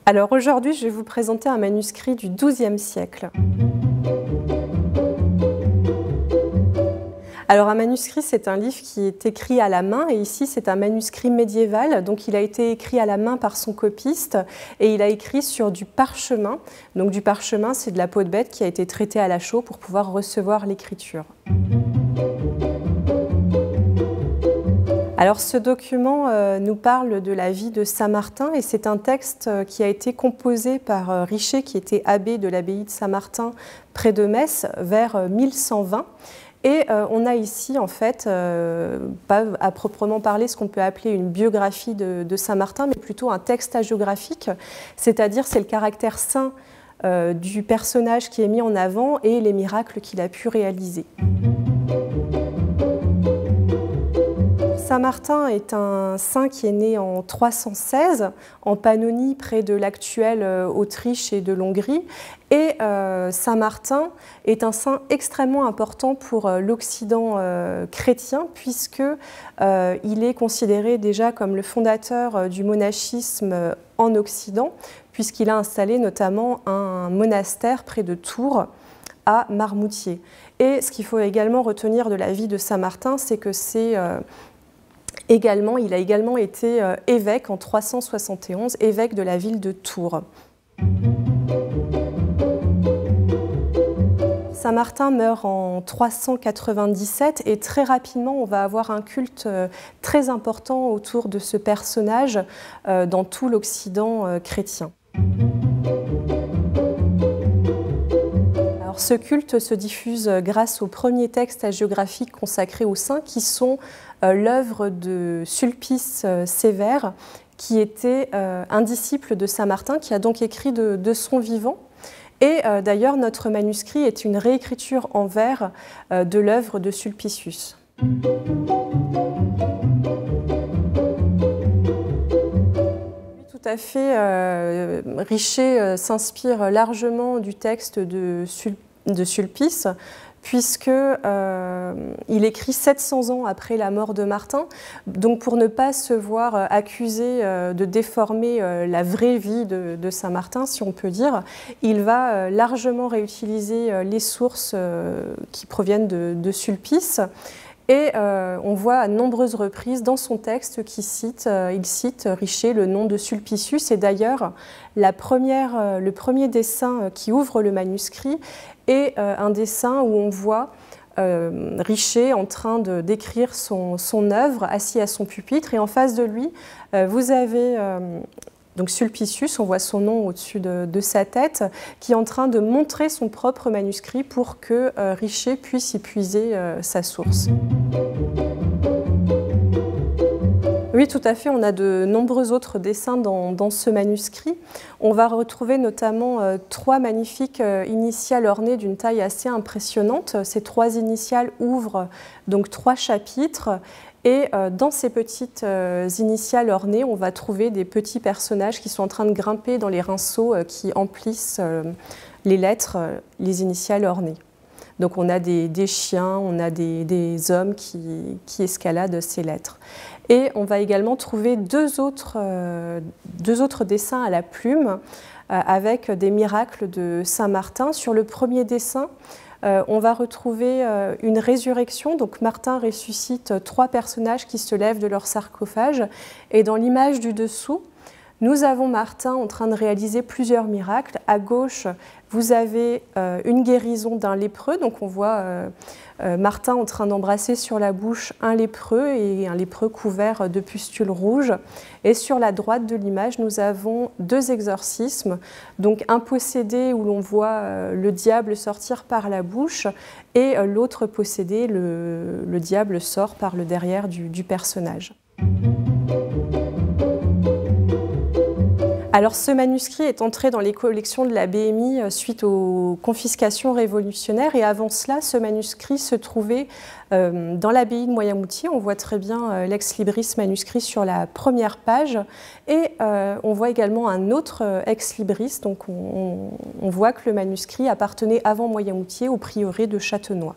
Alors aujourd'hui, je vais vous présenter un manuscrit du XIIe siècle. Alors un manuscrit, c'est un livre qui est écrit à la main, et ici c'est un manuscrit médiéval, donc il a été écrit à la main par son copiste, et il a écrit sur du parchemin. Donc du parchemin, c'est de la peau de bête qui a été traitée à la chaux pour pouvoir recevoir l'écriture. Alors ce document nous parle de la vie de Saint-Martin, et c'est un texte qui a été composé par Richer, qui était abbé de l'abbaye de Saint-Martin près de Metz vers 1120. Et on a ici, en fait, pas à proprement parler ce qu'on peut appeler une biographie de Saint-Martin, mais plutôt un texte hagiographique, c'est-à-dire c'est le caractère saint du personnage qui est mis en avant et les miracles qu'il a pu réaliser. Saint-Martin est un saint qui est né en 316 en Pannonie, près de l'actuelle Autriche et de l'Hongrie. Et Saint-Martin est un saint extrêmement important pour l'Occident chrétien, puisqu'il est considéré déjà comme le fondateur du monachisme en Occident, puisqu'il a installé notamment un monastère près de Tours, à Marmoutier. Et ce qu'il faut également retenir de la vie de Saint-Martin, c'est que il a également été évêque en 371, évêque de la ville de Tours. Saint-Martin meurt en 397 et très rapidement on va avoir un culte très important autour de ce personnage dans tout l'Occident chrétien. Alors, ce culte se diffuse grâce aux premiers textes hagiographiques consacrés aux saints qui sont l'œuvre de Sulpice Sévère, qui était un disciple de Saint-Martin, qui a donc écrit de son vivant. Et d'ailleurs, notre manuscrit est une réécriture en vers de l'œuvre de Sulpicius. Tout à fait, Richer s'inspire largement du texte de Sulpice, puisqu'il écrit 700 ans après la mort de Martin. Donc pour ne pas se voir accusé de déformer la vraie vie de Saint-Martin, si on peut dire, il va largement réutiliser les sources qui proviennent de Sulpice. Et on voit à nombreuses reprises dans son texte qu'il cite Richer le nom de Sulpicius. Et d'ailleurs, le premier dessin qui ouvre le manuscrit est un dessin où on voit Richer en train de décrire son œuvre, assis à son pupitre. Et en face de lui, vous avez donc Sulpicius, on voit son nom au-dessus de sa tête, qui est en train de montrer son propre manuscrit pour que Richer puisse y puiser sa source. Oui, tout à fait, on a de nombreux autres dessins dans ce manuscrit. On va retrouver notamment 3 magnifiques initiales ornées d'une taille assez impressionnante. Ces 3 initiales ouvrent donc 3 chapitres. Et dans ces petites initiales ornées, on va trouver des petits personnages qui sont en train de grimper dans les rinceaux qui emplissent les lettres, les initiales ornées. Donc on a des chiens, on a des hommes qui escaladent ces lettres. Et on va également trouver deux autres dessins à la plume avec des miracles de Saint-Martin. Sur le premier dessin, on va retrouver une résurrection. Donc Martin ressuscite 3 personnages qui se lèvent de leur sarcophage. Et dans l'image du dessous, nous avons Martin en train de réaliser plusieurs miracles. À gauche, vous avez une guérison d'un lépreux. Donc on voit Martin en train d'embrasser sur la bouche un lépreux et un lépreux couvert de pustules rouges. Et sur la droite de l'image, nous avons 2 exorcismes. Donc un possédé où l'on voit le diable sortir par la bouche et l'autre possédé, le diable sort par le derrière du personnage. Alors ce manuscrit est entré dans les collections de la BMI suite aux confiscations révolutionnaires, et avant cela, ce manuscrit se trouvait dans l'abbaye de Moyamoutier. On voit très bien l'ex-libris manuscrit sur la première page, et on voit également un autre ex-libris, donc on voit que le manuscrit appartenait avant Moyamoutier au prieuré de Châtenois.